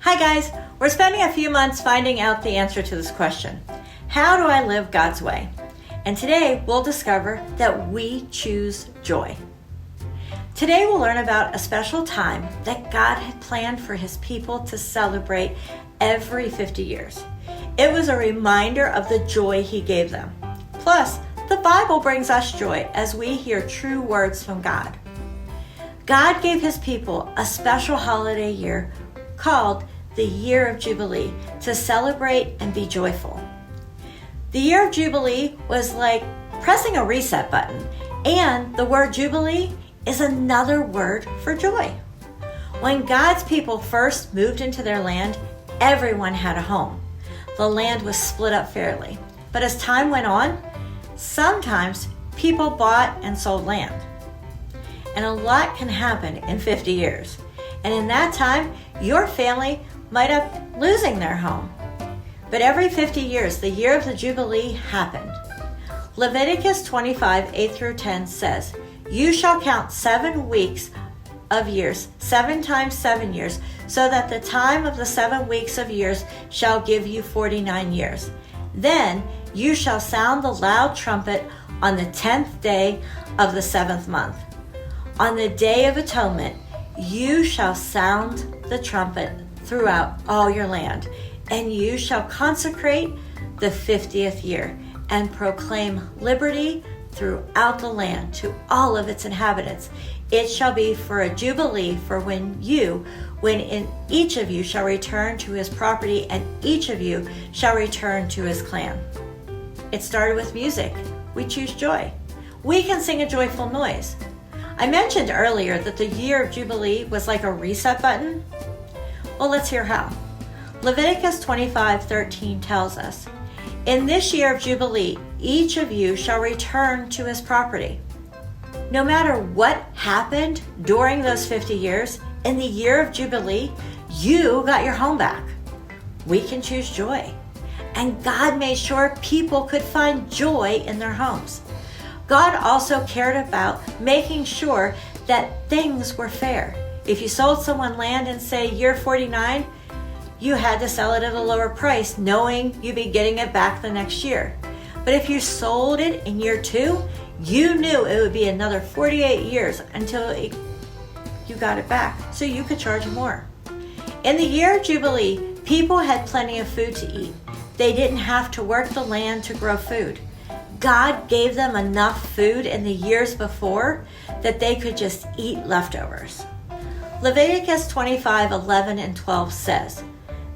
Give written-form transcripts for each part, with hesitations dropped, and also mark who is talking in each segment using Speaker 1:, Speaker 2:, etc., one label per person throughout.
Speaker 1: Hi guys, we're spending a few months finding out the answer to this question. How do I live God's way? And today we'll discover that we choose joy. Today we'll learn about a special time that God had planned for His people to celebrate every 50 years. It was a reminder of the joy He gave them. Plus, the Bible brings us joy as we hear true words from God. God gave His people a special holiday year called the Year of Jubilee to celebrate and be joyful. The Year of Jubilee was like pressing a reset button, and the word Jubilee is another word for joy. When God's people first moved into their land, everyone had a home. The land was split up fairly. But as time went on, sometimes people bought and sold land. And a lot can happen in 50 years. And in that time, your family might up losing their home. But every 50 years, the year of the Jubilee happened. Leviticus 25, 8 through 10 says, "You shall count 7 weeks of years, 7 times 7 years, so that the time of the 7 weeks of years shall give you 49 years. Then you shall sound the loud trumpet on the 10th day of the 7th month. On the Day of Atonement, you shall sound the trumpet throughout all your land, and you shall consecrate the 50th year and proclaim liberty throughout the land to all of its inhabitants. It shall be for a jubilee for when each of you shall return to his property, and each of you shall return to his clan." It started with music. We choose joy. We can sing a joyful noise. I mentioned earlier that the Year of Jubilee was like a reset button. Well, let's hear how. Leviticus 25:13 tells us, "In this year of Jubilee, each of you shall return to his property." No matter what happened during those 50 years, in the year of Jubilee, you got your home back. We can choose joy. And God made sure people could find joy in their homes. God also cared about making sure that things were fair. If you sold someone land in, say, year 49, you had to sell it at a lower price, knowing you'd be getting it back the next year. But if you sold it in year 2, you knew it would be another 48 years until you got it back, so you could charge more. In the year of Jubilee, people had plenty of food to eat. They didn't have to work the land to grow food. God gave them enough food in the years before that they could just eat leftovers. Leviticus 25, 11 and 12 says,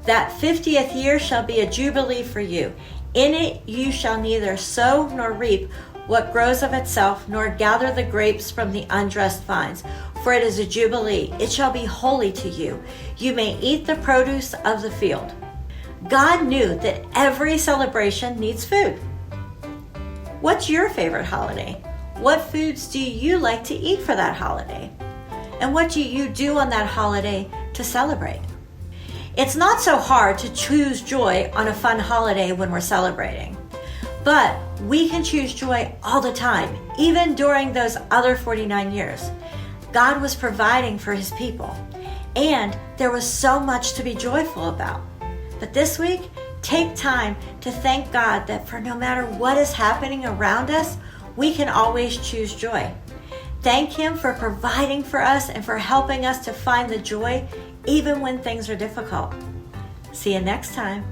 Speaker 1: "That 50th year shall be a jubilee for you. In it you shall neither sow nor reap what grows of itself, nor gather the grapes from the undressed vines. For it is a jubilee. It shall be holy to you. You may eat the produce of the field." God knew that every celebration needs food. What's your favorite holiday? What foods do you like to eat for that holiday? And what do you do on that holiday to celebrate? It's not so hard to choose joy on a fun holiday when we're celebrating. But we can choose joy all the time, even during those other 49 years. God was providing for His people, and there was so much to be joyful about. But this week, take time to thank God that for no matter what is happening around us, we can always choose joy. Thank Him for providing for us and for helping us to find the joy even when things are difficult. See you next time.